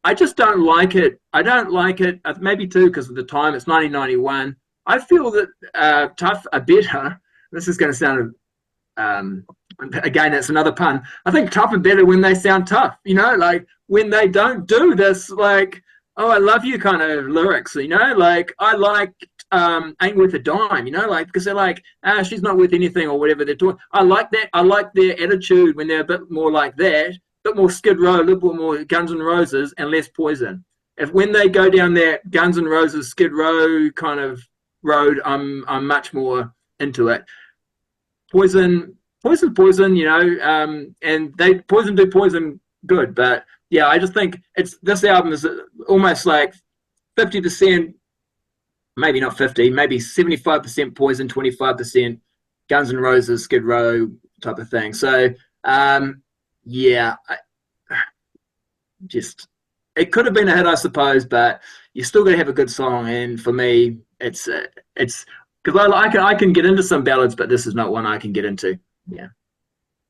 I just don't like it. I don't like it, maybe too, because of the time. It's 1991. I feel that Tuff are better. This is going to sound, again, that's another pun. I think Tuff are better when they sound tough, like when they don't do this, like, oh, I love you kind of lyrics, like I like Ain't Worth a Dime, like, because they're like, she's not worth anything or whatever they're doing. I like that. I like their attitude when they're a bit more like that, a bit more Skid Row, a little bit more Guns N' Roses and less Poison. When they go down that Guns N' Roses, Skid Row kind of road, I'm much more into it. Poison, and they Poison do Poison good, but yeah, I just think this album is almost like 50% maybe not 50, maybe 75% Poison, 25% Guns N' Roses, Skid Row type of thing. So, yeah, just it could have been a hit, I suppose, but you're still going to have a good song. And for me, it's because I can get into some ballads, but this is not one I can get into. Yeah,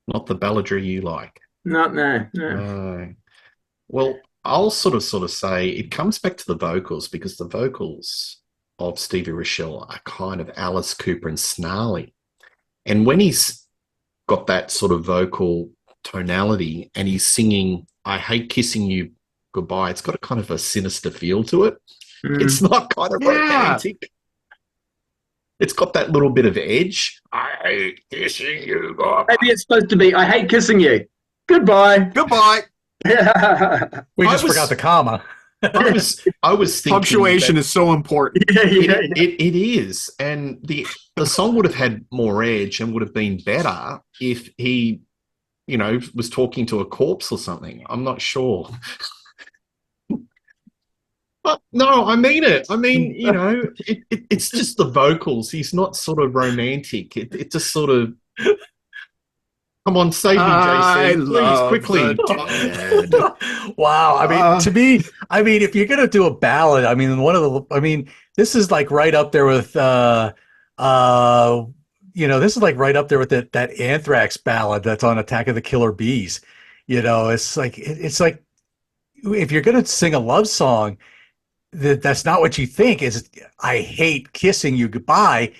Not the balladry you like. No. Well, I'll sort of say it comes back to the vocals, because the vocals of Stevie Rochelle are kind of Alice Cooper and snarly. And when he's got that sort of vocal tonality and he's singing I Hate Kissing You Goodbye, it's got a kind of a sinister feel to it. It's not kind of romantic. It's got that little bit of edge. I hate kissing you goodbye. Maybe it's supposed to be I hate kissing you. Goodbye. Goodbye. We just forgot the comma. I was thinking punctuation is so important. It is, and the song would have had more edge and would have been better if he, was talking to a corpse or something. I'm not sure. But no, I mean it. I mean, it's just the vocals. He's not sort of romantic. It just sort of. Come on, save me, JC. Please, quickly. Wow. I mean, to me, if you're gonna do a ballad, this is like right up there with this is like right up there with that Anthrax ballad that's on Attack of the Killer Bees. It's like if you're gonna sing a love song, that's not what you think is I hate kissing you goodbye.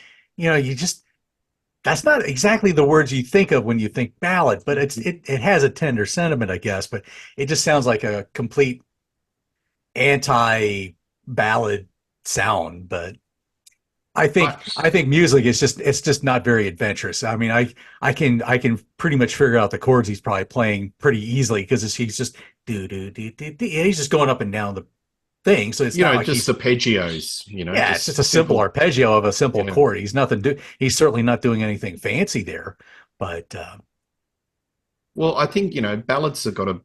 That's not exactly the words you think of when you think ballad, but it has a tender sentiment, I guess, but it just sounds like a complete anti-ballad sound. But I think music is just not very adventurous. I mean, I can pretty much figure out the chords he's probably playing pretty easily because he's just he's just going up and down the thing. So it's not like just arpeggios, Yeah, it's just a simple arpeggio of a simple chord. He's certainly not doing anything fancy there. But well, I think ballads have got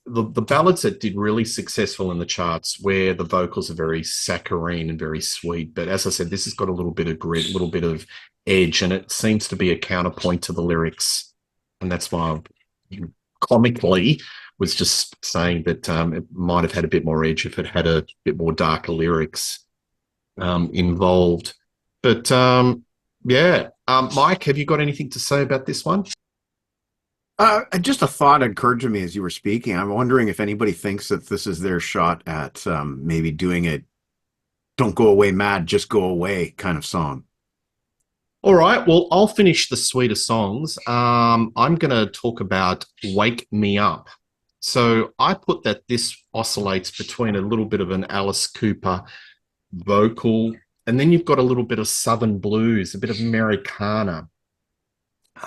the ballads that did really successful in the charts where the vocals are very saccharine and very sweet. But as I said, this has got a little bit of grit, a little bit of edge, and it seems to be a counterpoint to the lyrics. And that's why comically was just saying that it might have had a bit more edge if it had a bit more darker lyrics involved. But Mike, have you got anything to say about this one? Just a thought occurred to me as you were speaking. I'm wondering if anybody thinks that this is their shot at maybe doing a "Don't Go Away Mad, Just Go Away" kind of song. All right, well, I'll finish the sweeter songs. I'm going to talk about "Wake Me Up." So I put that this oscillates between a little bit of an Alice Cooper vocal, and then you've got a little bit of Southern blues, a bit of Americana.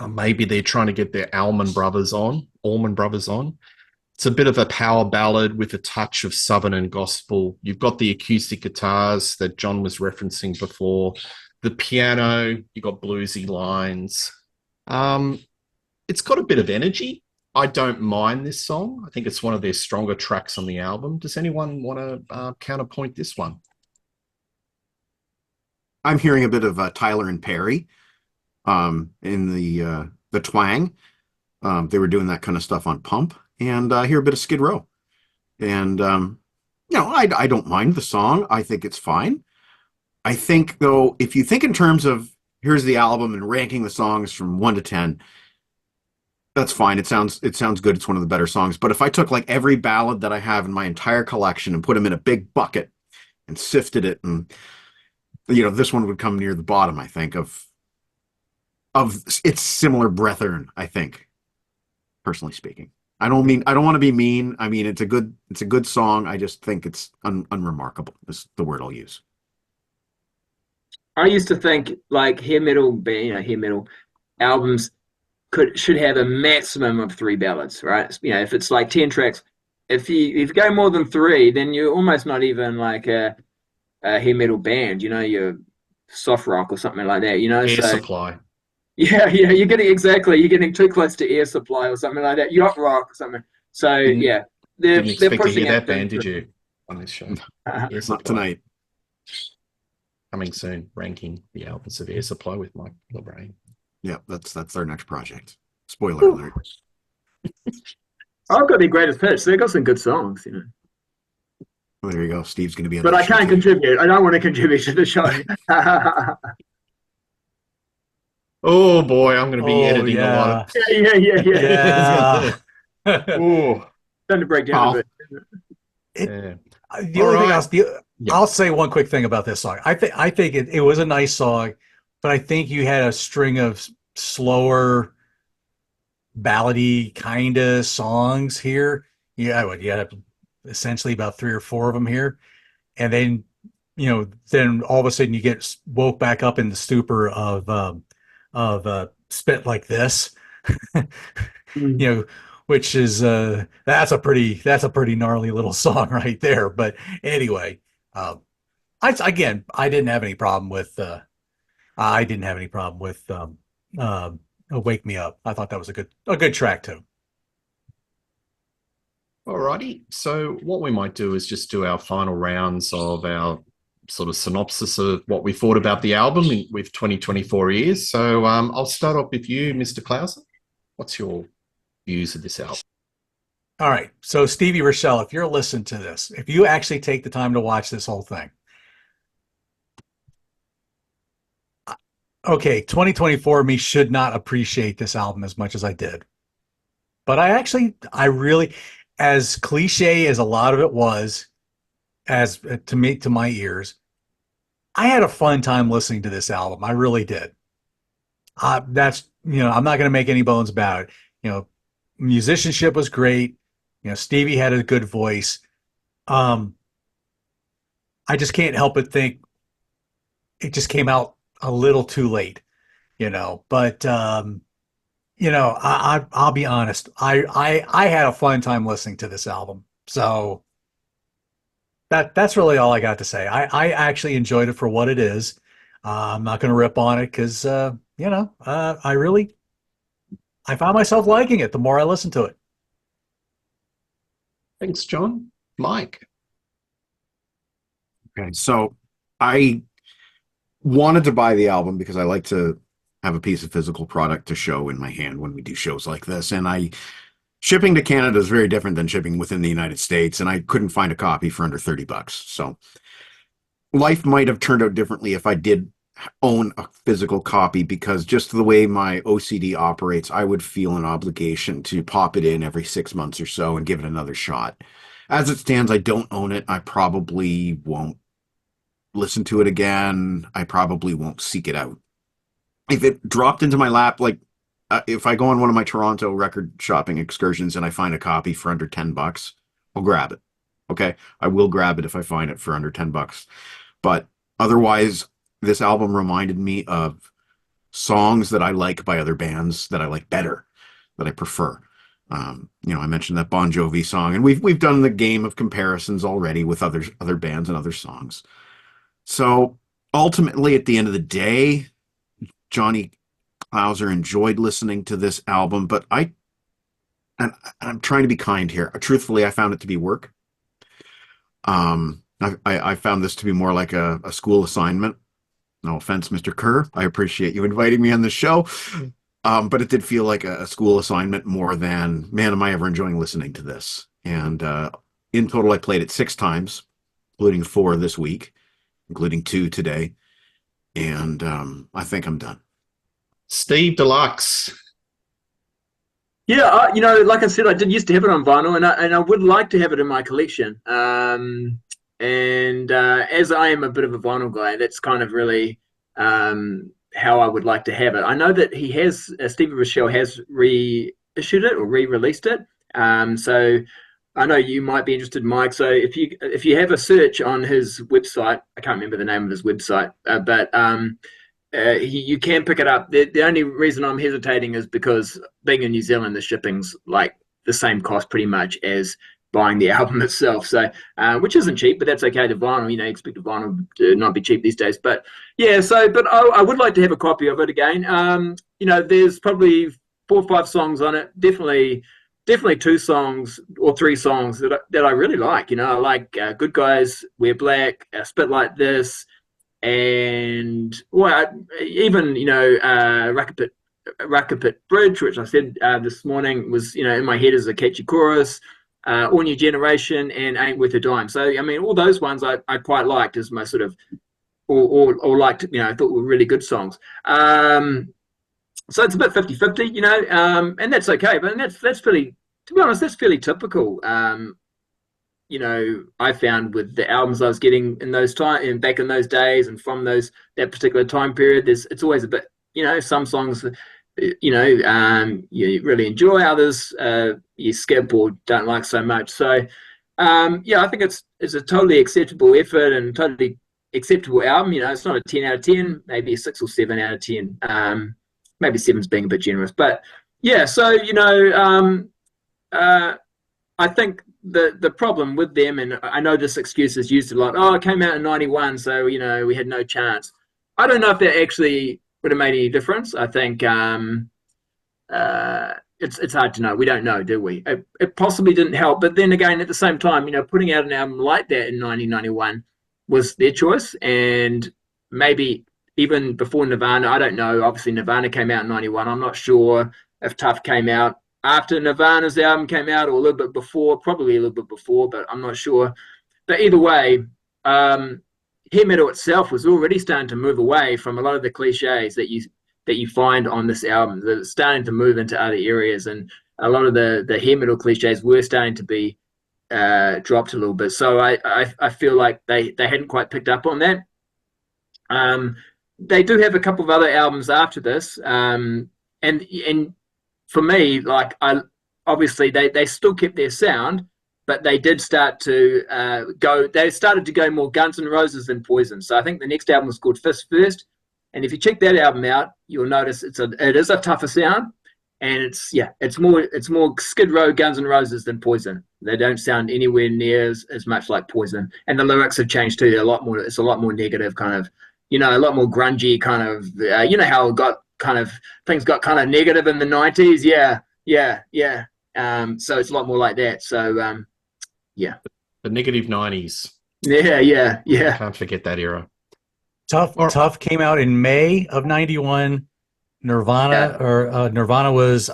Maybe they're trying to get their Allman Brothers on. It's a bit of a power ballad with a touch of Southern and gospel. You've got the acoustic guitars that John was referencing before. The piano, you've got bluesy lines. It's got a bit of energy. I don't mind this song. I think it's one of their stronger tracks on the album. Does anyone want to counterpoint this one? I'm hearing a bit of Tyler and Perry in the twang. They were doing that kind of stuff on Pump, and I hear a bit of Skid Row. And I don't mind the song. I think it's fine. I think though, if you think in terms of here's the album and ranking the songs from 1 to 10. That's fine. It sounds good. It's one of the better songs. But if I took like every ballad that I have in my entire collection and put them in a big bucket and sifted it, and this one would come near the bottom, I think, of its similar brethren, I think, personally speaking. I don't want to be mean. I mean, it's a good song. I just think it's unremarkable is the word I'll use. I used to think like hair metal albums should have a maximum of 3 ballads, right? If it's like 10 tracks, if you go more than 3, then you're almost not even like a hair metal band. You're soft rock or something like that. Air Supply. Yeah, you're getting too close to Air Supply or something like that. Yacht rock or something. So they're expect pushing to hear it. that band, did you? On this show, Not tonight. coming soon, ranking the albums of Air Supply with Mike LeBrain. Yeah, that's their next project. Spoiler alert. I've got the greatest hits. They've got some good songs, you know. Well, there you go. Steve's going to be on But that I show can't too. contribute. I don't want to contribute to the show. Oh boy, I'm going to be Oh, editing a lot of. Yeah. Yeah. Oh, Starting to break down a bit. yeah. The only thing I'll say one quick thing about this song. I think it was a nice song, but I think you had a string of slower, ballady kind of songs here. Yeah, you had essentially about 3 or 4 of them here, and then then all of a sudden you get woke back up in the stupor of Spit Like This, which is that's a pretty gnarly little song right there. But anyway, I didn't have any problem with Wake Me Up. I thought that was a good track too. Alrighty. So what we might do is just do our final rounds of our sort of synopsis of what we thought about the album with 2024 ears. So I'll start off with you, Mr. Clausen. What's your views of this album? All right. So Stevie Rochelle, if you're listening to this, if you actually take the time to watch this whole thing, okay, 2024 me should not appreciate this album as much as I did. But I really, as cliche as a lot of it was, as to my ears, I had a fun time listening to this album. I really did. That's, I'm not going to make any bones about it. Musicianship was great. Stevie had a good voice. I just can't help but think it just came out a little too late, but I'll be honest. I had a fun time listening to this album. So that's really all I got to say. I actually enjoyed it for what it is. I'm not going to rip on it because, I found myself liking it the more I listened to it. Thanks, John. Mike. Okay, so I wanted to buy the album because I like to have a piece of physical product to show in my hand when we do shows like this. And shipping to Canada is very different than shipping within the United States, and I couldn't find a copy for under $30. So life might have turned out differently if I did own a physical copy, because just the way my OCD operates, I would feel an obligation to pop it in every 6 months or so and give it another shot. As it stands, I don't own it. I probably won't listen to it again. I probably won't seek it out. If it dropped into my lap, like if I go on one of my Toronto record shopping excursions and I find a copy for under $10, I'll grab it. Okay, I will grab it if I find it for under $10. But otherwise, this album reminded me of songs that I like by other bands that I like better, that I prefer. I mentioned that Bon Jovi song, and we've done the game of comparisons already with other bands and other songs. So ultimately, at the end of the day, Johnny Clouser enjoyed listening to this album, but I'm trying to be kind here. Truthfully, I found it to be work. I found this to be more like a school assignment. No offense, Mr. Kerr. I appreciate you inviting me on the show. But it did feel like a school assignment more than, man, am I ever enjoying listening to this. And in total, I played it 6 times, including 4 this week, including 2 today. And I think I'm done. Steve Deluxe. Yeah, like I said, I did used to have it on vinyl, and I would like to have it in my collection. And as I am a bit of a vinyl guy, that's kind of really how I would like to have it. I know that he has, Stevie Rochelle has reissued it or re-released it. So I know you might be interested, Mike. So if you have a search on his website, I can't remember the name of his website, but you can pick it up. The only reason I'm hesitating is because being in New Zealand, the shipping's like the same cost pretty much as buying the album itself. So, which isn't cheap, but that's okay. The vinyl, you expect the vinyl to not be cheap these days. But yeah, but I would like to have a copy of it again. There's probably 4 or 5 songs on it. Definitely 2 songs or 3 songs that I really like. I like Good Guys, Wear Black, Spit Like This, and even Rakapit Bridge, which I said this morning, was in my head as a catchy chorus. All New Generation and Ain't Worth a Dime. So I mean, all those ones I quite liked as my sort of or liked. I thought were really good songs. So it's a bit 50-50, and that's okay. But that's pretty, to be honest, that's fairly typical. I found with the albums I was getting in those time and back in those days and from that particular time period, it's always a bit, some songs, you really enjoy, others you skip or don't like so much. So I think it's a totally acceptable effort and totally acceptable album. It's not a 10 out of 10, maybe a 6 or 7 out of 10. Maybe 7's being a bit generous, but yeah. So I think the problem with them, and I know this excuse is used a lot. Oh, it came out in '91, so we had no chance. I don't know if that actually would have made any difference. I think it's hard to know. We don't know, do we? It possibly didn't help, but then again, at the same time, putting out an album like that in 1991 was their choice, and maybe even before Nirvana, I don't know. Obviously, Nirvana came out in '91. I'm not sure if Tuff came out after Nirvana's album came out or a little bit before, probably a little bit before, but I'm not sure. But either way, hair metal itself was already starting to move away from a lot of the cliches that you find on this album. That it's starting to move into other areas, and a lot of the hair metal cliches were starting to be dropped a little bit. So I feel like they hadn't quite picked up on that. They do have a couple of other albums after this, and for me, like obviously they still kept their sound, but they did start to They started to go more Guns N' Roses than Poison. So I think the next album was called Fist First, and if you check that album out, you'll notice it is a tougher sound, and it's more Skid Row Guns N' Roses than Poison. They don't sound anywhere near as much like Poison, and the lyrics have changed too. It's a lot more negative, kind of, a lot more grungy, kind of. How it got kind of things got kind of negative in the '90s. Yeah. So it's a lot more like that. So the negative '90s. Yeah. Can't forget that era. Tuff came out in May of '91. Nirvana was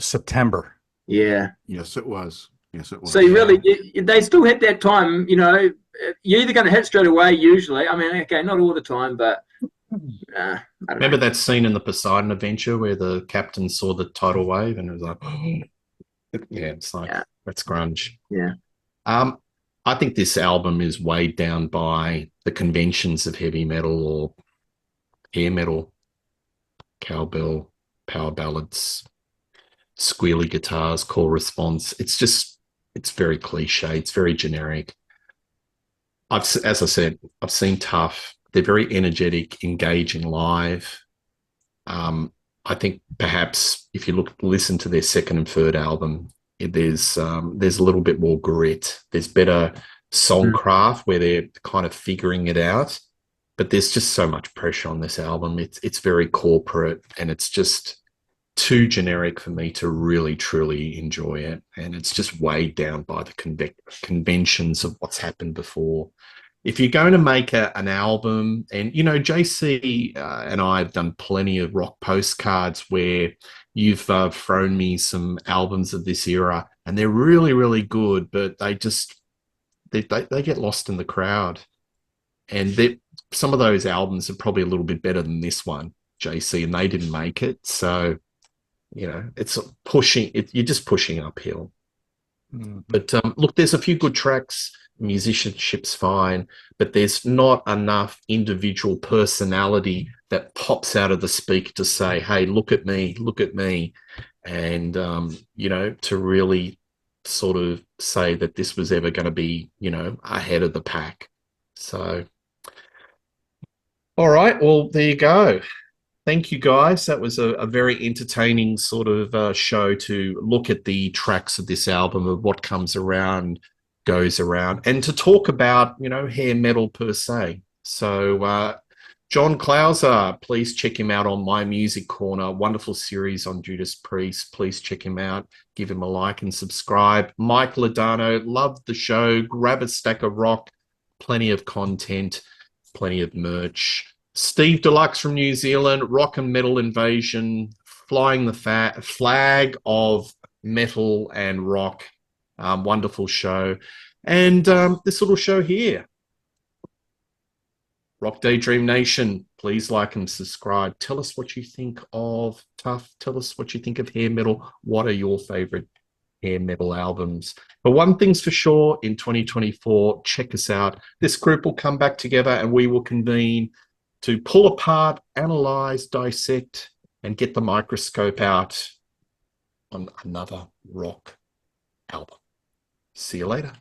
September. Yeah. Yes, it was. So they still had that time. You're either going to hit straight away. Usually, I mean, okay, not all the time, but. I Remember that scene in the Poseidon Adventure where the captain saw the tidal wave and it was like, it's like, that's grunge. Yeah. I think this album is weighed down by the conventions of heavy metal or hair metal, cowbell, power ballads, squealy guitars, call response. It's very cliche. It's very generic. As I said, I've seen Tuff. They're very energetic, engaging live. I think perhaps if you listen to their second and third album, there's a little bit more grit. There's better songcraft where they're kind of figuring it out. But there's just so much pressure on this album. It's very corporate, and it's just too generic for me to really, truly enjoy it. And it's just weighed down by the conventions of what's happened before. If you're going to make an album, and, JC and I have done plenty of rock postcards where you've thrown me some albums of this era, and they're really, really good, but they get lost in the crowd. And some of those albums are probably a little bit better than this one, JC, and they didn't make it. So, it's pushing it. You're just pushing uphill. Mm-hmm. But look, there's a few good tracks. Musicianship's fine, but there's not enough individual personality that pops out of the speaker to say, hey, look at me, and to really sort of say that this was ever going to be ahead of the pack. So all right, well, there you go. Thank you, guys. That was a very entertaining sort of show to look at the tracks of this album, of what comes around, goes around, and to talk about, hair metal per se. So John Clauser, please check him out on My Music Corner. Wonderful series on Judas Priest. Please check him out. Give him a like and subscribe. Mike Ladano, love the show. Grab a stack of rock. Plenty of content. plenty of merch. Steve Deluxe from New Zealand, Rock and Metal Invasion, flying the flag of metal and rock. Wonderful show. And this little show here, Rock Daydream Nation, please like and subscribe. Tell us what you think of Tuff. Tell us what you think of hair metal. What are your favorite hair metal albums? But one thing's for sure, in 2024, check us out. This group will come back together and we will convene to pull apart, analyze, dissect, and get the microscope out on another rock album. See you later.